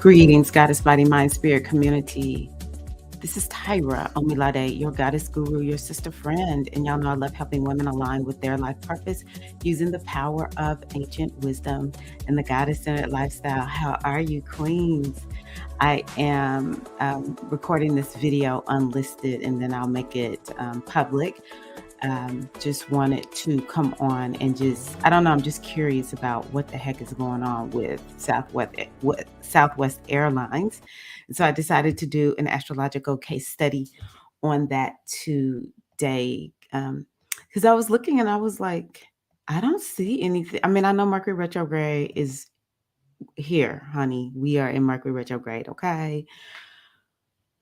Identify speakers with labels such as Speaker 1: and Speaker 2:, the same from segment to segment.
Speaker 1: Greetings, Goddess Body Mind Spirit community. This is Tyra Omilade, your goddess guru, your sister friend. And y'all know I love helping women align with their life purpose using the power of ancient wisdom and the goddess centered lifestyle. How are you, queens? I am recording this video unlisted and then I'll make it public. Just wanted to come on and I don't know, I'm just curious about what the heck is going on with Southwest Airlines. And so I decided to do an astrological case study on that today. Because I was looking and I was like, I don't see anything. I mean, I know Mercury retrograde is here, honey. We are in Mercury retrograde, okay?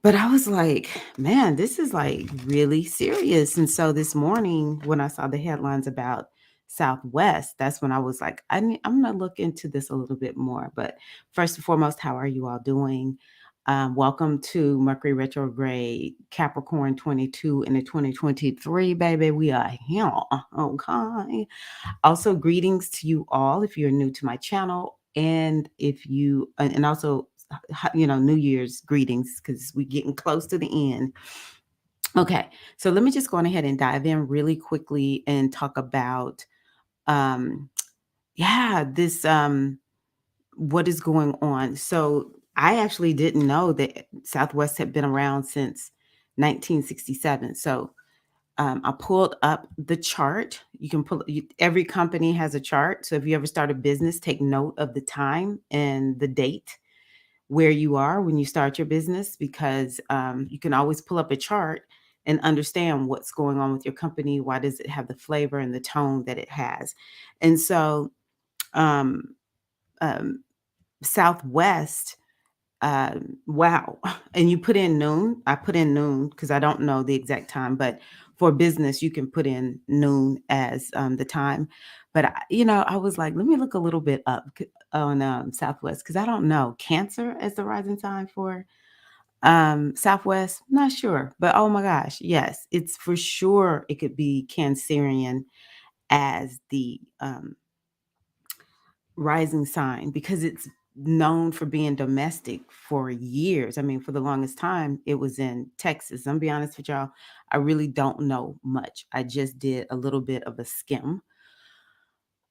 Speaker 1: But I was like, man, this is like really serious. And so this morning, when I saw the headlines about Southwest, that's when I was like, I'm going to look into this a little bit more. But first and foremost, how are you all doing? Welcome to Mercury retrograde Capricorn 22 in the 2023, baby. We are here. Okay. Also, greetings to you all if you're new to my channel. And also New Year's greetings because we're getting close to the end. Okay, so let me just go on ahead and dive in really quickly and talk about, this, what is going on. So I actually didn't know that Southwest had been around since 1967. So I pulled up the chart. You can every company has a chart. So if you ever start a business, take note of the time and the date where you are when you start your business, because you can always pull up a chart and understand what's going on with your company. Why does it have the flavor and the tone that it has? And so um, um, Southwest, wow. And you put in noon. I put in noon because I don't know the exact time, but for business, you can put in noon as the time. But I was like, let me look a little bit up on Southwest because I don't know. Cancer as the rising sign for Southwest, not sure. But oh my gosh, yes, it's for sure. It could be Cancerian as the rising sign because it's known for being domestic for years. I mean, for the longest time, it was in Texas. I'm gonna be honest with y'all, I really don't know much. I just did a little bit of a skim.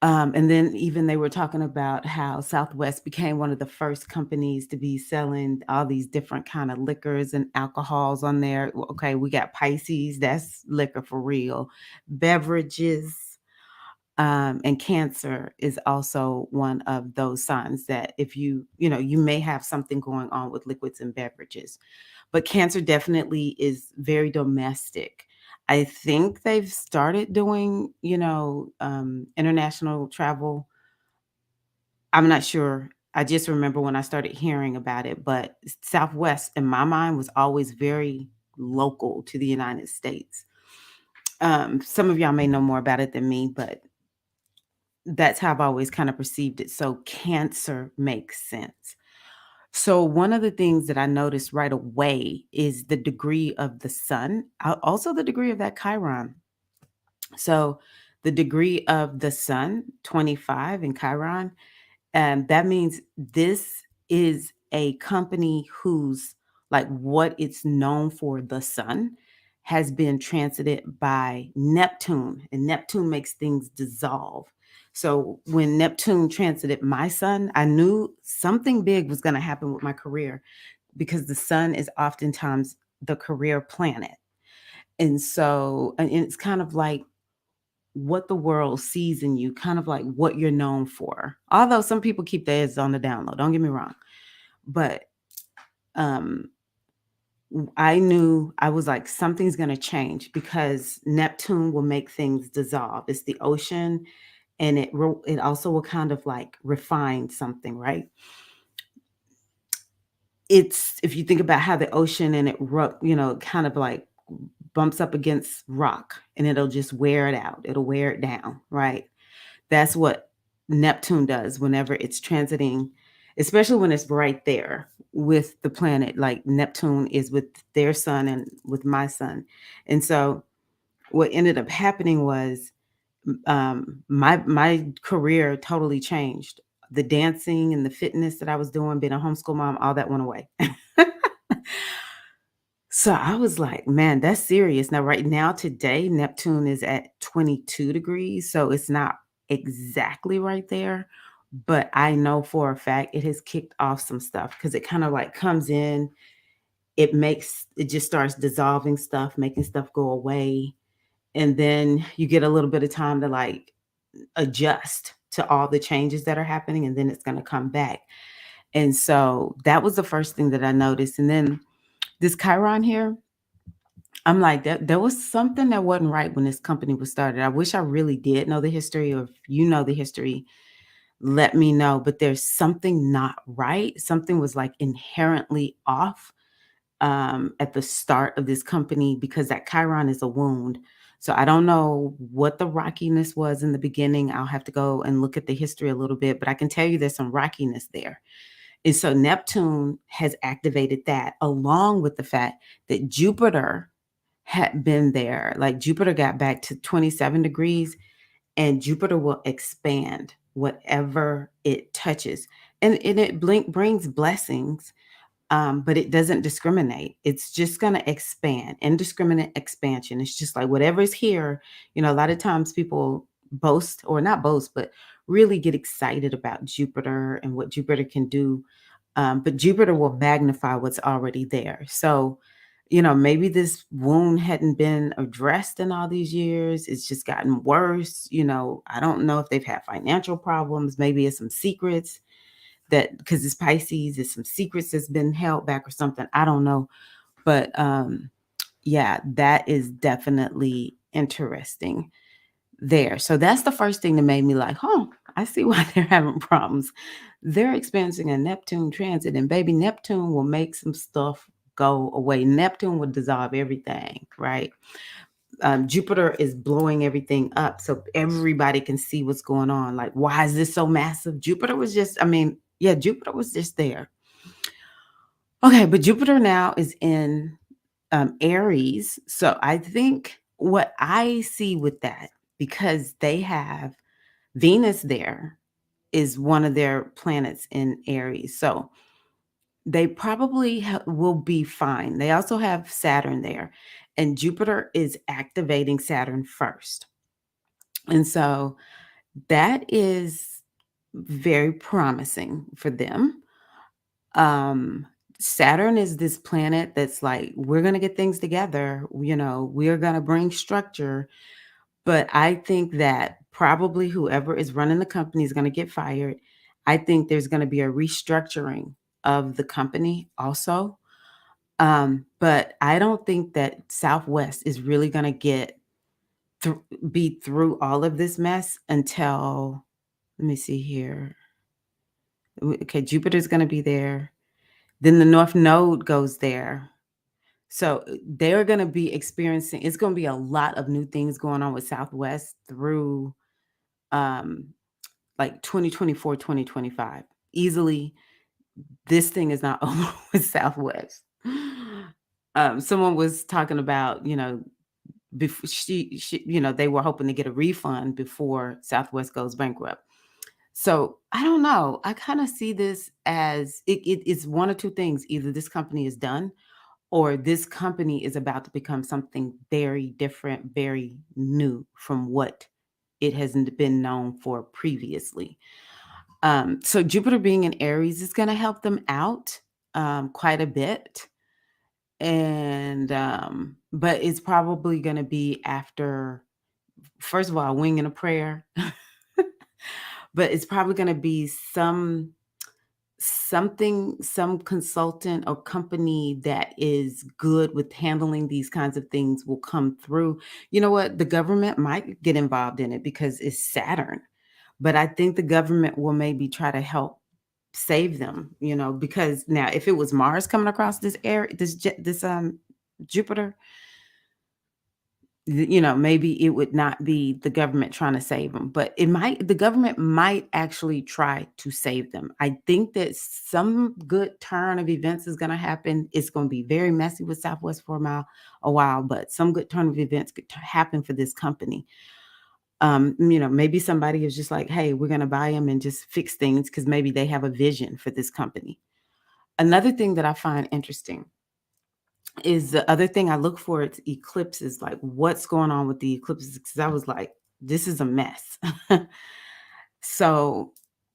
Speaker 1: And then even they were talking about how Southwest became one of the first companies to be selling all these different kind of liquors and alcohols on there. Okay, we got Pisces, that's liquor for real. Beverages, and Cancer is also one of those signs that if you may have something going on with liquids and beverages. But Cancer definitely is very domestic. I think they've started doing, international travel. I'm not sure. I just remember when I started hearing about it, but Southwest in my mind was always very local to the United States. Some of y'all may know more about it than me, but that's how I've always kind of perceived it. So Cancer makes sense. So one of the things that I noticed right away is the degree of the sun, also the degree of that Chiron. So the degree of the sun, 25 in Chiron, and that means this is a company whose like what it's known for, the sun, has been transited by Neptune, and Neptune makes things dissolve. So when Neptune transited my sun, I knew something big was going to happen with my career because the sun is oftentimes the career planet. And it's kind of like what the world sees in you, kind of like what you're known for. Although some people keep theirs on the download, don't get me wrong. But um I knew, I was like, something's going to change because Neptune will make things dissolve. It's the ocean, and it also will kind of like refine something, right? It's, if you think about how the ocean and kind of like bumps up against rock and it'll just wear it out. It'll wear it down, right? That's what Neptune does whenever it's transiting, especially when it's right there with the planet. Like Neptune is with their sun and with my sun. And so what ended up happening was my career totally changed the dancing and the fitness that I was doing, being a homeschool mom, all that went away. So I was like, man, that's serious. Now, right now, today, Neptune is at 22 degrees. So it's not exactly right there. But I know for a fact it has kicked off some stuff because it kind of like comes in, it just starts dissolving stuff, making stuff go away. And then you get a little bit of time to like adjust to all the changes that are happening. And then it's going to come back. And so that was the first thing that I noticed. And then this Chiron here, I'm like, there was something that wasn't right when this company was started. I wish I really did know the history, or if you know the history, let me know. But there's something not right. Something was like inherently off at the start of this company because that Chiron is a wound. So I don't know what the rockiness was in the beginning. I'll have to go and look at the history a little bit, but I can tell you there's some rockiness there. And so Neptune has activated that along with the fact that Jupiter had been there. Like Jupiter got back to 27 degrees, and Jupiter will expand whatever it touches. And it brings blessings, but it doesn't discriminate. It's just going to expand, indiscriminate expansion. It's just like whatever's here. A lot of times people boast, or not boast, but really get excited about Jupiter and what Jupiter can do. But Jupiter will magnify what's already there. So, maybe this wound hadn't been addressed in all these years. It's just gotten worse. I don't know if they've had financial problems. Maybe it's some secrets that, because it's Pisces, it's some secrets that's been held back or something. I don't know. But yeah, that is definitely interesting there. So that's the first thing that made me like, I see why they're having problems. They're experiencing a Neptune transit, and baby, Neptune will make some stuff go away. Neptune will dissolve everything, right? Jupiter is blowing everything up so everybody can see what's going on. Like, why is this so massive? Jupiter was just there. Okay, but Jupiter now is in Aries. So I think what I see with that, because they have Venus there, is one of their planets in Aries. So they probably will be fine. They also have Saturn there, and Jupiter is activating Saturn first. And so that is very promising for them. Saturn is this planet that's like, we're going to get things together. We're going to bring structure. But I think that probably whoever is running the company is going to get fired. I think there's going to be a restructuring of the company also. But I don't think that Southwest is really going to be through all of this mess until, let me see here. Okay, Jupiter's going to be there. Then the North Node goes there. So they're going to be experiencing, it's going to be a lot of new things going on with Southwest through like 2024, 2025. Easily, this thing is not over with Southwest. Someone was talking about, before they were hoping to get a refund before Southwest goes bankrupt. So I don't know. I kind of see this as it's one or two things. Either this company is done, or this company is about to become something very different, very new from what it hasn't been known for previously. So Jupiter being in Aries is going to help them out quite a bit. And but it's probably going to be after, first of all, a wing and a prayer. But it's probably going to be some consultant or company that is good with handling these kinds of things will come through. You know what? The government might get involved in it because it's Saturn. But I think the government will maybe try to help save them, because now if it was Mars coming across this Jupiter, maybe it would not be the government trying to save them, but the government might actually try to save them. I think that some good turn of events is going to happen. It's going to be very messy with Southwest for a while, but some good turn of events could happen for this company. Maybe somebody is just like, hey, we're going to buy them and just fix things because maybe they have a vision for this company. Another thing that I find interesting is the other thing I look for, it's eclipses, like what's going on with the eclipses? Because I was like, this is a mess. So,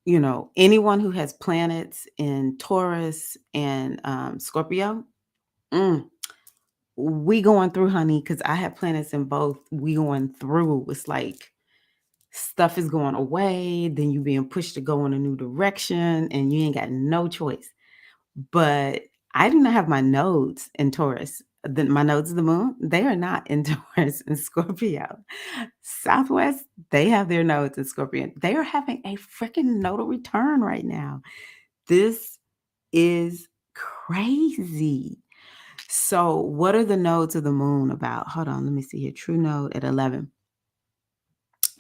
Speaker 1: anyone who has planets in Taurus and Scorpio, mm, we going through, honey, because I have planets in both. We going through. It's like stuff is going away, then you being pushed to go in a new direction, and you ain't got no choice. But I do not have my nodes in Taurus. My nodes of the moon, they are not in Taurus and Scorpio. Southwest, they have their nodes in Scorpio. They are having a freaking nodal return right now. This is crazy. So, what are the nodes of the moon about? Hold on, let me see here. True node at 11.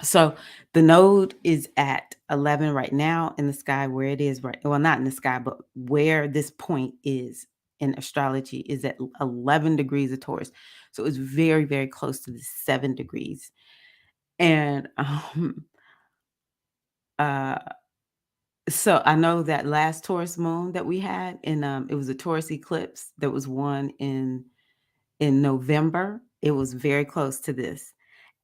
Speaker 1: So the node is at 11 right now in the sky, where it is right. Well, not in the sky, but where this point is in astrology is at 11 degrees of Taurus. So it's very, very close to the 7 degrees. And uh, so I know that last Taurus moon that we had, it was a Taurus eclipse. There was one in November. It was very close to this.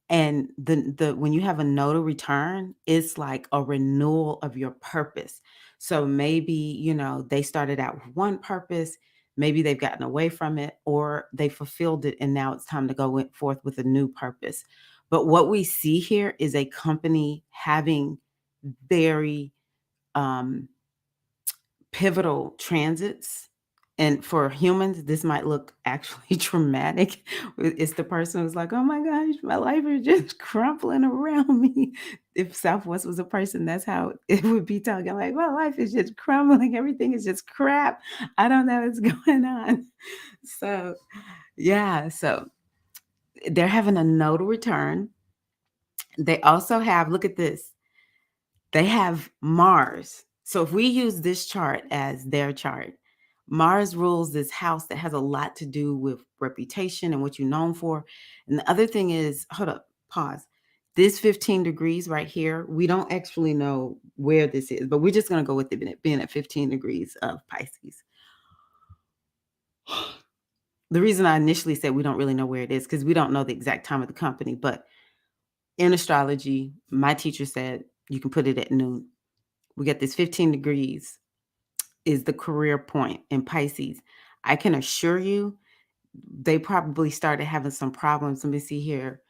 Speaker 1: And the when you have a nodal return, it's like a renewal of your purpose. So maybe, they started out with one purpose, maybe they've gotten away from it, or they fulfilled it and now it's time to go forth with a new purpose. But what we see here is a company having very um pivotal transits. And for humans, this might look actually traumatic. It's the person who's like, oh my gosh, my life is just crumbling around me. If Southwest was a person, that's how it would be talking like, my life is just crumbling. Everything is just crap. I don't know what's going on. So, yeah. So they're having a nodal return. They also have, look at this, they have Mars. So if we use this chart as their chart, Mars rules this house that has a lot to do with reputation and what you're known for. And the other thing is, hold up, pause. This 15 degrees right here, we don't actually know where this is, but we're just going to go with it being at 15 degrees of Pisces. The reason I initially said we don't really know where it is because we don't know the exact time of the company, but in astrology, my teacher said you can put it at noon. We got this 15 degrees is the career point in Pisces. I can assure you they probably started having some problems. Let me see here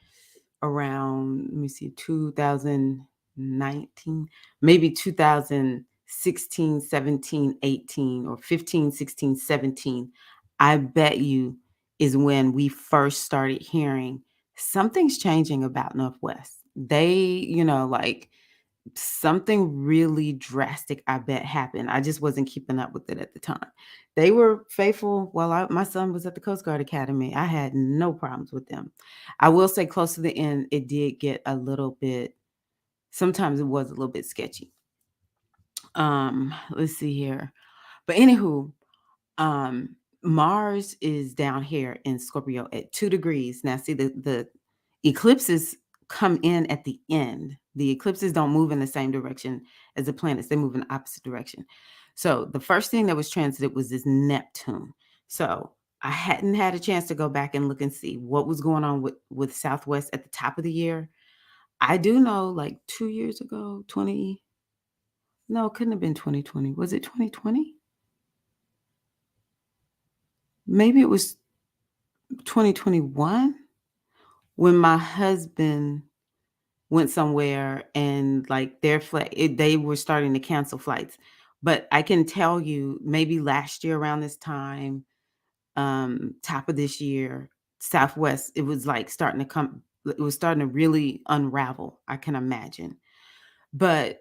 Speaker 1: around, let me see, 2019, maybe 2016, 17, 18, or 15, 16, 17. I bet you is when we first started hearing something's changing about Northwest. They, like something really drastic, I bet, happened. I just wasn't keeping up with it at the time. They were faithful while my son was at the Coast Guard Academy. I had no problems with them. I will say close to the end, it did get a little bit, sometimes it was a little bit sketchy. Let's see here. But anywho, um, Mars is down here in Scorpio at 2 degrees. Now, see, the eclipses come in at the end. The eclipses don't move in the same direction as the planets, they move in the opposite direction. So, the first thing that was transited was this Neptune. So, I hadn't had a chance to go back and look and see what was going on with Southwest at the top of the year. I do know like 2 years ago, 20, no, it couldn't have been 2020. Was it 2020? Maybe it was 2021 when my husband went somewhere and like they were starting to cancel flights. But I can tell you maybe last year around this time, top of this year, Southwest, it was like it was starting to really unravel, I can imagine. But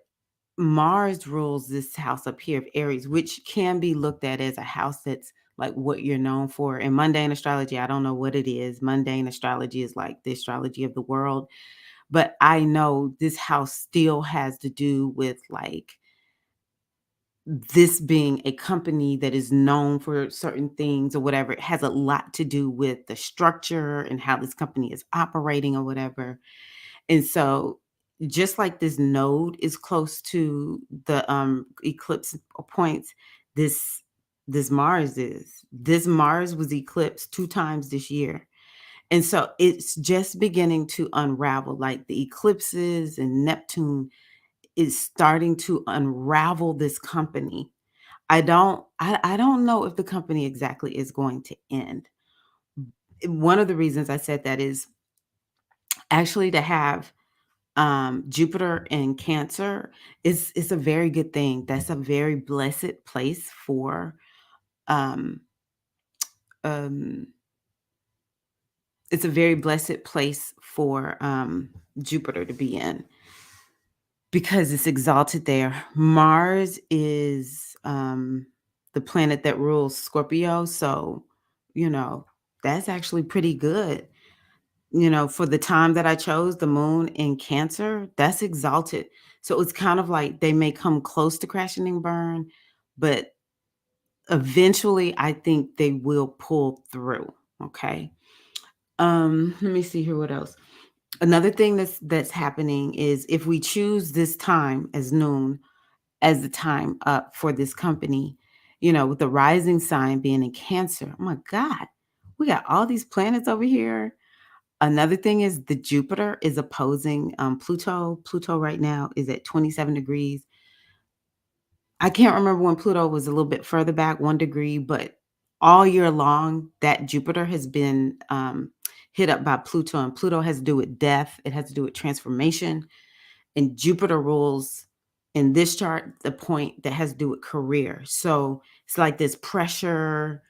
Speaker 1: Mars rules this house up here of Aries, which can be looked at as a house that's like what you're known for. In mundane astrology, I don't know what it is. Mundane astrology is like the astrology of the world. But I know this house still has to do with like this being a company that is known for certain things or whatever. It has a lot to do with the structure and how this company is operating or whatever. And so just like this node is close to the eclipse points, this this Mars is. This Mars was eclipsed 2 times this year. And so it's just beginning to unravel, like the eclipses and Neptune is starting to unravel this company. I don't know if the company exactly is going to end. One of the reasons I said that is actually to have Jupiter in Cancer is a very good thing. That's a very blessed place for um um it's a very blessed place for Jupiter to be in because it's exalted there. Mars is the planet that rules Scorpio, so you know, that's actually pretty good. For the time that I chose, the moon in Cancer, that's exalted. So it's kind of like they may come close to crashing and burn, but eventually I think they will pull through. Okay. Let me see here what else. Another thing that's happening is if we choose this time as noon as the time up for this company, with the rising sign being in Cancer. Oh my God, we got all these planets over here. Another thing is the Jupiter is opposing Pluto. Pluto right now is at 27 degrees. I can't remember when Pluto was a little bit further back, 1 degree, but all year long, that Jupiter has been hit up by Pluto, and Pluto has to do with death. It has to do with transformation, and Jupiter rules in this chart the point that has to do with career. So it's like this pressure.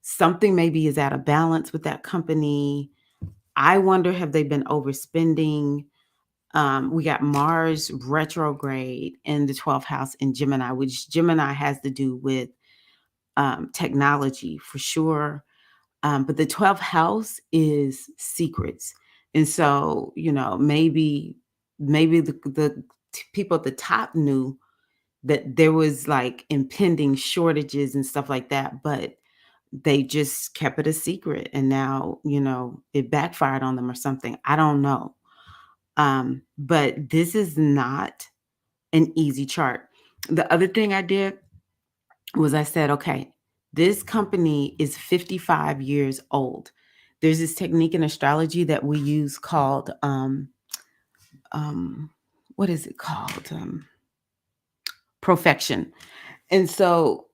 Speaker 1: Something maybe is out of balance with that company. I wonder, have they been overspending? We got Mars retrograde in the 12th house in Gemini, which Gemini has to do with technology for sure. But the 12th house is secrets. And so, maybe the people at the top knew that there was like impending shortages and stuff like that, but they just kept it a secret. And now, it backfired on them or something. I don't know. But this is not an easy chart. The other thing I did was I said, okay, this company is 55 years old. There's this technique in astrology that we use called um what is it called? Perfection. And so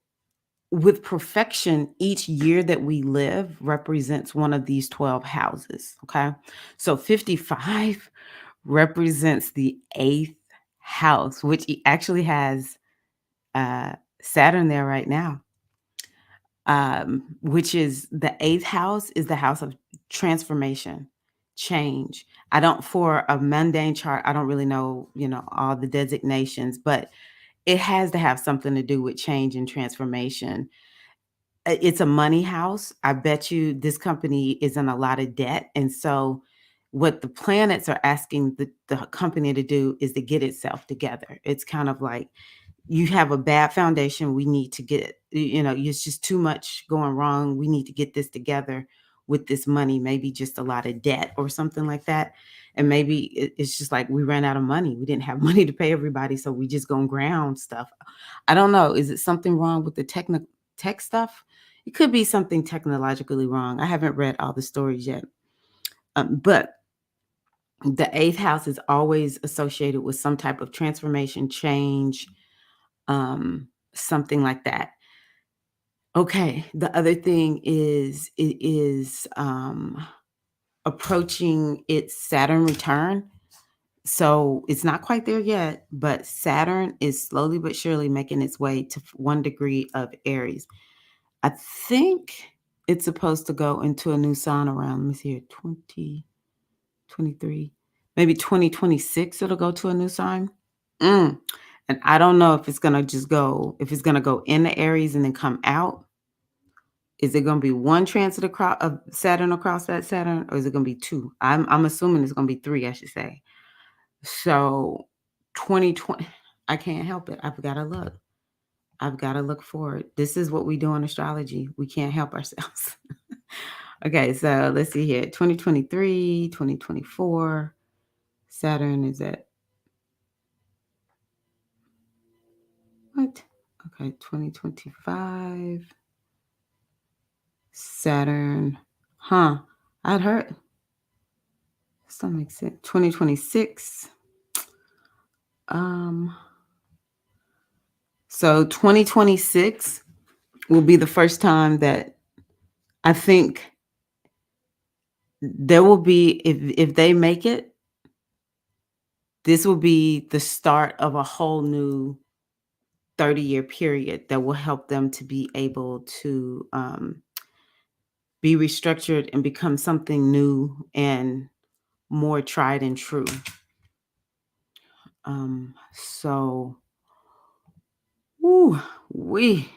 Speaker 1: with perfection, each year that we live represents one of these 12 houses. Okay. So 55 represents the eighth house, which actually has Saturn there right now, which is the eighth house, is the house of transformation, change. I don't, for a mundane chart, I don't really know, all the designations, but it has to have something to do with change and transformation. It's a money house. I bet you this company is in a lot of debt. And so, what the planets are asking the company to do is to get itself together. It's kind of like, you have a bad foundation. We need to get, it's just too much going wrong. We need to get this together with this money, maybe just a lot of debt or something like that. And maybe it's just like we ran out of money. We didn't have money to pay everybody. So we just gonna ground stuff. I don't know. Is it something wrong with the tech stuff? It could be something technologically wrong. I haven't read all the stories yet. But the eighth house is always associated with some type of transformation, change, something like that. Okay, the other thing is it is approaching its Saturn return. So it's not quite there yet, but Saturn is slowly but surely making its way to 1 degree of Aries. I think it's supposed to go into a new sign around, let me see here, 2023, maybe 2026, it'll go to a new sign. Mm. And I don't know if it's gonna just go, if it's gonna go into Aries and then come out. Is it gonna be one transit across of Saturn across that Saturn, or is it gonna be two? I'm assuming it's gonna be three, I should say. So 2020, I can't help it. I've gotta look. I've gotta look forward. This is what we do in astrology. We can't help ourselves. Okay, so let's see here. 2023, 2024. Saturn is at Okay, 2025. Saturn. Huh. I'd heard. This don't make sense. 2026. Um, so 2026 will be the first time that I think there will be, if they make it, this will be the start of a whole new 30-year period that will help them to be able to be restructured and become something new and more tried and true. So, woo, we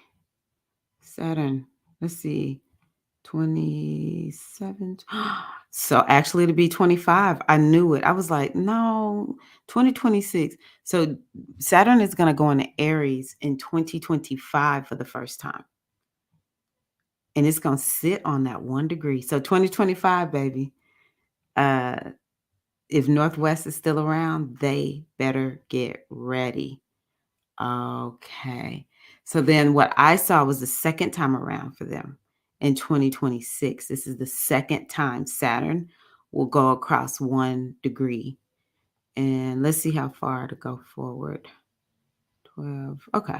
Speaker 1: Saturn. Let's see, 27. So actually, to be 25, I knew it. I was like, no, 2026. So Saturn is going to go into Aries in 2025 for the first time, and it's going to sit on that 1 degree. So 2025, baby. Uh, if Northwest is still around, they better get ready. Okay. So then what I saw was the second time around for them in 2026. This is the second time Saturn will go across 1 degree. And let's see how far to go forward. 12. Okay.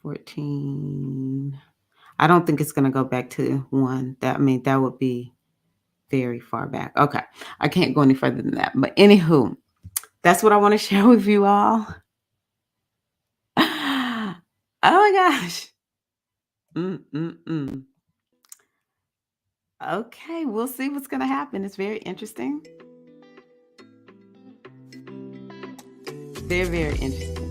Speaker 1: 14. I don't think it's going to go back to 1. That would be very far back. Okay. I can't go any further than that. But anywho, that's what I want to share with you all. Oh my gosh. Mm-mm-mm. Okay, we'll see what's going to happen. It's very interesting. Very, very interesting.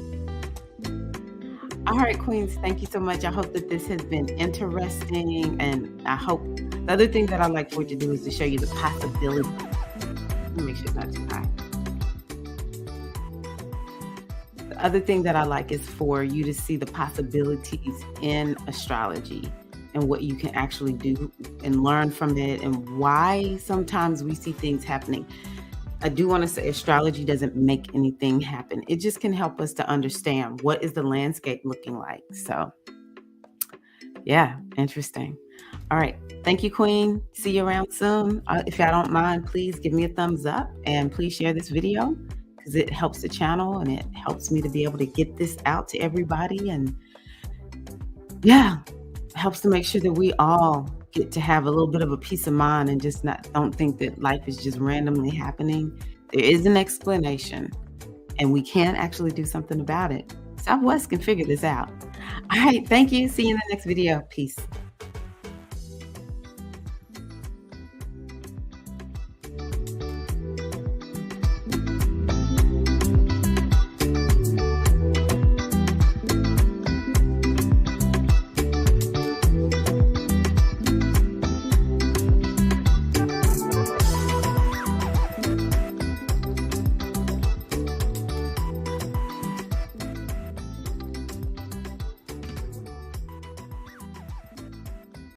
Speaker 1: All right, Queens, thank you so much. I hope that this has been interesting. And I hope the other thing that I like for it to do is to show you the possibility. Let me make sure it's not too high. The other thing that I like is for you to see the possibilities in astrology and what you can actually do and learn from it and why sometimes we see things happening. I do want to say astrology doesn't make anything happen. It just can help us to understand what is the landscape looking like. So, yeah, interesting. All right. Thank you, Queen. See you around soon. If y'all don't mind, please give me a thumbs up and please share this video because it helps the channel and it helps me to be able to get this out to everybody. And yeah, helps to make sure that we all get to have a little bit of a peace of mind and just don't think that life is just randomly happening. There is an explanation and we can actually do something about it. Southwest can figure this out. All right. Thank you. See you in the next video. Peace.